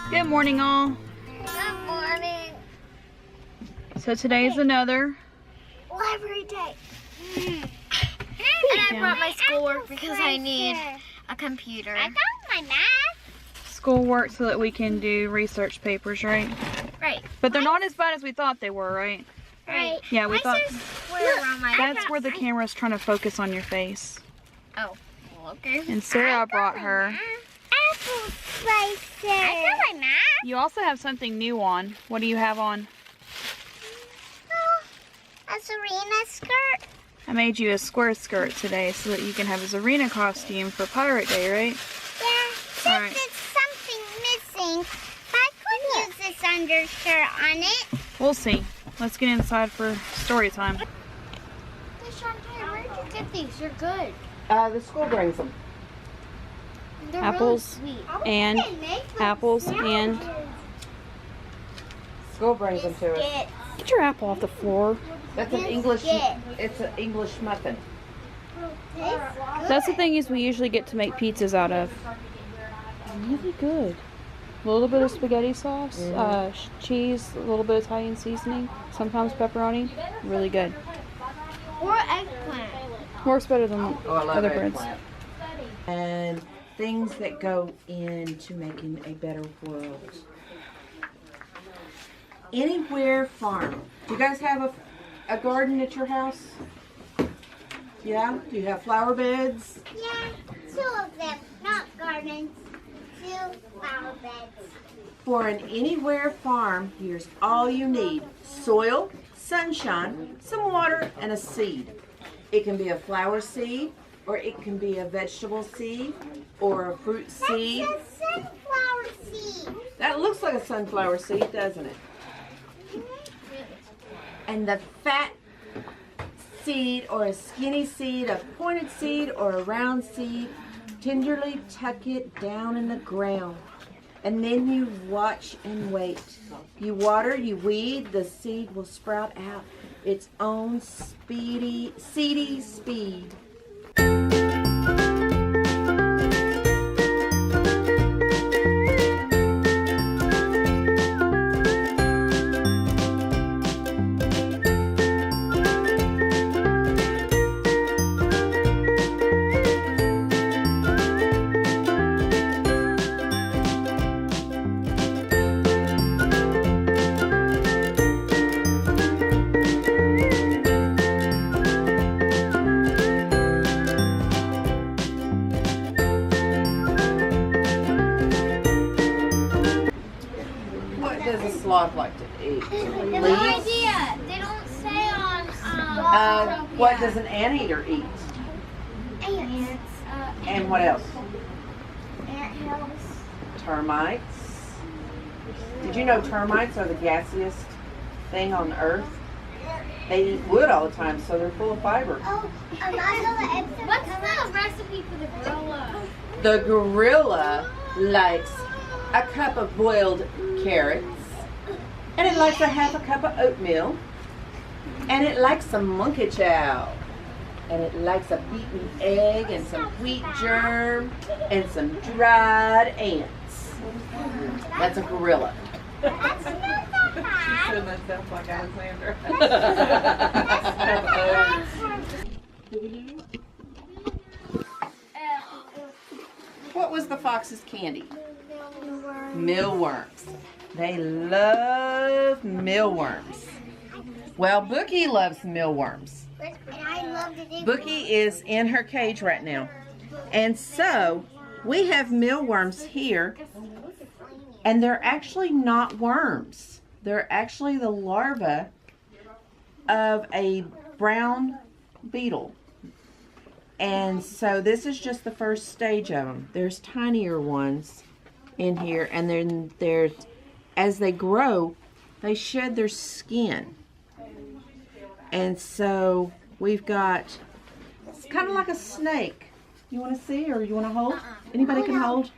Good morning, all. Good morning. So today's another Library day. And I brought my schoolwork because I need a computer. I got my math. schoolwork so that we can do research papers, right? Right. But they're not as bad as we thought they were, right? Right. Yeah, we thought. That's Look, where the camera's trying to focus on your face. Oh, well, okay. And Sarah brought her. Apple slicer. I got my math. You also have something new on. What do you have on? Oh, a Serena skirt. I made you a square skirt today so that you can have a Zarina costume for Pirate Day, right? Yeah. Since All right. it's something missing, I could use this undershirt on it. We'll see. Let's get inside for story time. Where did you get these? They're good. The school brings them. They're Apples really sweet. and apples and School brings them to us. Biscuits. get your apple off the floor. That's an English. Biscuit. It's an English muffin. That's the thing is we usually get to make pizzas out of. Really good. A little bit of spaghetti sauce, cheese, a little bit of Italian seasoning, sometimes pepperoni. Really good. Or eggplant. Works better than Oh, I love other breads. eggplant. And things that go into making a better world. Anywhere farm. Do you guys have a garden at your house? Yeah? Do you have flower beds? Yeah, 2 of them. Not gardens. 2 flower beds. For an anywhere farm, here's all you need. Soil, sunshine, some water, and a seed. It can be a flower seed, or it can be a vegetable seed, or a fruit seed. That's a sunflower seed. That looks like a sunflower seed, doesn't it? And the fat seed, or a skinny seed, a pointed seed, or a round seed, tenderly tuck it down in the ground. And then you watch and wait. You water, you weed, the seed will sprout out its own seedy speed. What does a sloth like to eat? No Leaves? idea. They don't say on. What does an anteater eat? Ants. And what else? Anthills. Termites. Did you know termites are the gassiest thing on earth? They eat wood all the time, so they're full of fiber. Oh, I know the What's the recipe for the gorilla? The gorilla likes a cup of boiled carrots, and it likes a half a cup of oatmeal, and it likes some monkey chow, and it likes a beaten egg and some wheat germ and some dried ants. That's a gorilla. That's not that bad. That sounds like Alexander. What was the fox's candy? Mealworms. They love mealworms. Well, Bookie loves mealworms. And I love to do Bookie is in her cage right now. And so, we have mealworms here, and they're actually not worms. They're actually the larvae of a brown beetle. And so this is just the first stage of them. There's tinier ones in here, and then there's, as they grow, they shed their skin. And so we've got, it's kind of like a snake. You want to see, or you want to hold? Anybody can hold?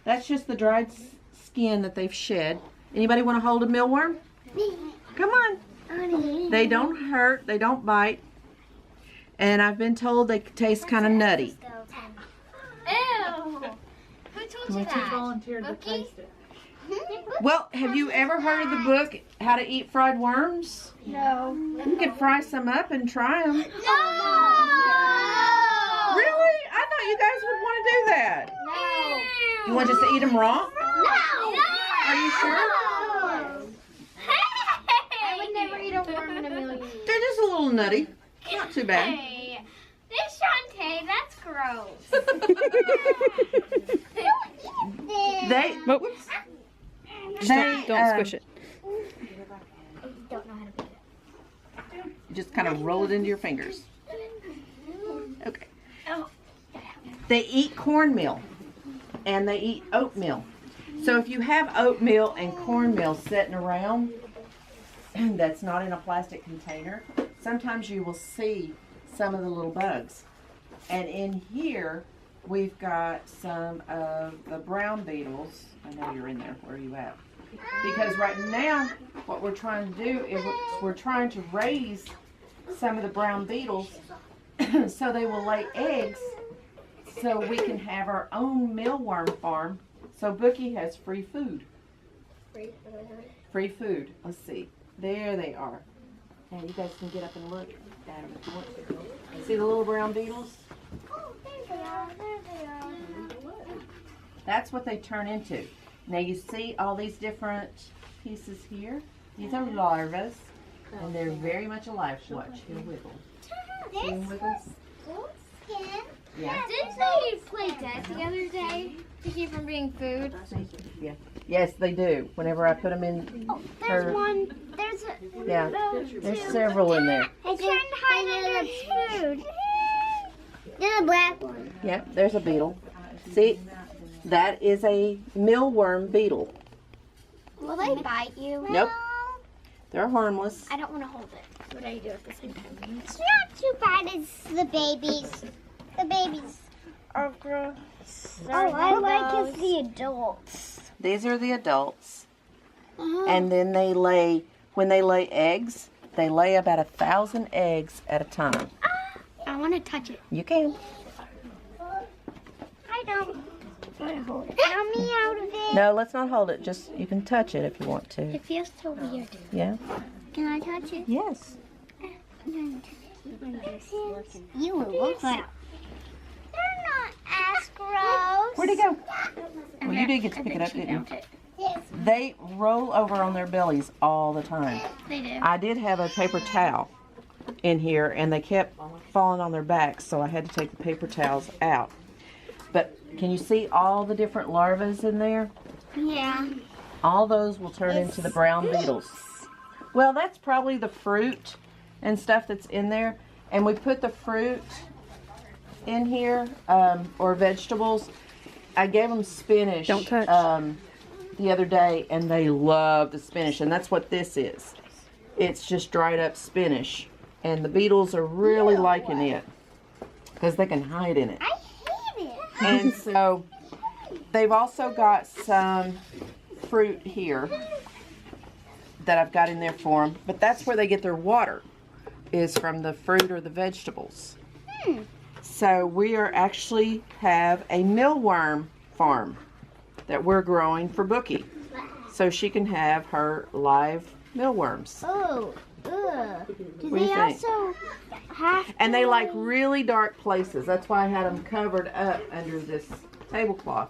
That's just the dried skin that they've shed. Anybody want to hold a mealworm? Come on. They don't hurt, they don't bite. And I've been told they taste kind of nutty. Ew. Who told you that? volunteered Bookie? it. Well, have you ever heard of the book, How to Eat Fried Worms? No. You could fry some up and try them. No! Really? I thought you guys would want to do that. No. You want just to eat them raw? No. Are you sure? I would never eat a worm in a million years. They're just a little nutty. Not too bad. Hey, this Shantae, that's gross. They, Nope. they Don't squish it. Don't know how to do it. just kind of roll it into your fingers. Okay. Oh. They eat cornmeal and they eat oatmeal. So if you have oatmeal and cornmeal sitting around that's not in a plastic container, sometimes you will see some of the little bugs. And in here, we've got some of the brown beetles. I know you're in there. Where are you at? Because right now, what we're trying to do is we're trying to raise some of the brown beetles so they will lay eggs so we can have our own mealworm farm so Bookie has free food. Free food. Let's see. There they are. Now you guys can get up and look at them if you want to. See the little brown beetles? Oh, there they are. There they are. That's what they turn into. Now you see all these different pieces here? These are larvae, and they're very much alive. Watch, he'll wiggle. See him wiggle? Yeah. Didn't they play dead the other day to keep from being food? Yeah. Yes, they do. Whenever I put them in Oh, there's her, one. There's a. yeah, there's several in there. It's trying to hide under food. There's a black one. Yep, there's a beetle. See, that is a mealworm beetle. Will they bite you? Nope. They're harmless. I don't want to hold it. What do I do at the same time? It's not too bad as the babies. The babies are gross. Oh, I like it's the adults. These are the adults. And then they lay, when they lay eggs, they lay about 1,000 eggs at a time. I want to touch it. You can. I don't want to hold it. Get me out of it. No, let's not hold it. Just, you can touch it if you want to. It feels so weird. Yeah? Can I touch it? Yes. You will look like. They're not as gross. Where'd he go? Well, you did get to pick it up, didn't you? Yes, They roll over on their bellies all the time. they do. I did have a paper towel in here, and they kept falling on their backs, so I had to take the paper towels out. But can you see all the different larvae in there? Yeah. All those will turn into the brown beetles. Well, that's probably the fruit and stuff that's in there. And we put the fruit in here, or vegetables. I gave them spinach Don't touch. The other day, and they love the spinach. And that's what this is. It's just dried up spinach. And the beetles are really liking it because they can hide in it. I hate it. And so they've also got some fruit here that I've got in there for them. But that's where they get their water, is from the fruit or the vegetables. So we are actually have a mealworm farm that we're growing for Bookie, so she can have her live mealworms. Oh, ugh. Do What do you they think? also have And they like really dark places. That's why I had them covered up under this tablecloth.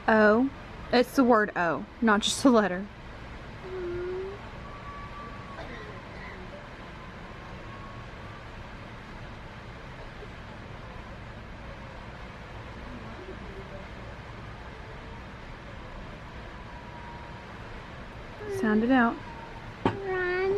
O. It's the word O, not just a letter. Sound it out. run?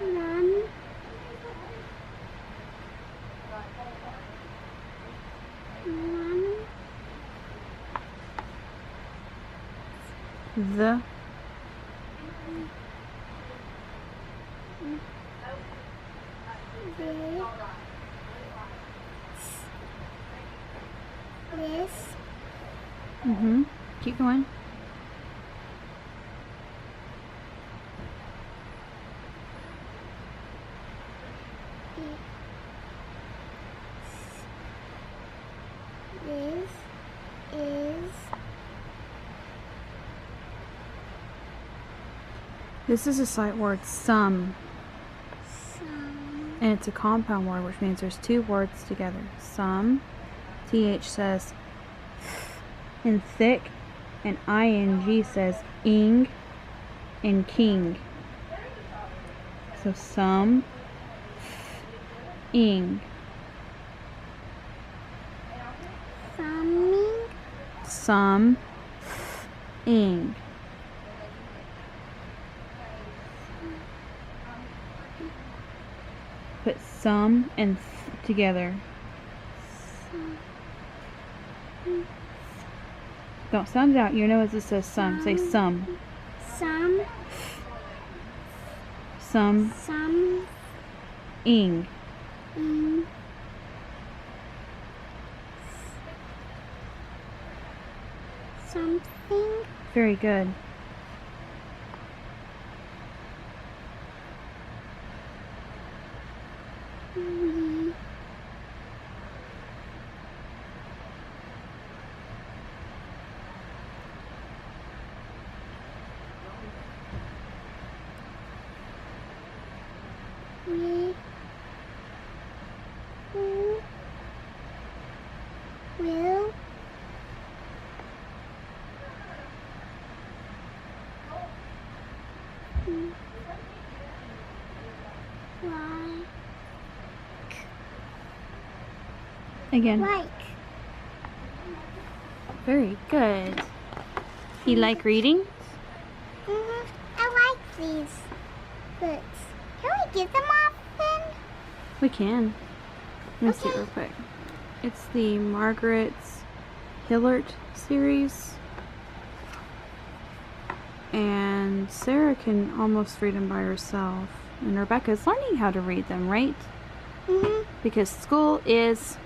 Run. Run. The. This. Mm-hmm. Keep going. This is. This is a sight word, some. Some. And it's a compound word, which means there's two words together. Some. TH says in thick, and ING says ing and king. So some, ing. Summing. Some, ing. Put some and together. Don't sound it out. You know as it says some. Say some. Some. Some, Some. ing. Something. Very good. Will. Like. Again. Like. Very good. You like reading? I like these books. Can we get them often? We can. Let me see Okay. real quick. It's the Margaret Hillert series. And Sarah can almost read them by herself. And Rebekah's learning how to read them, right? Because school is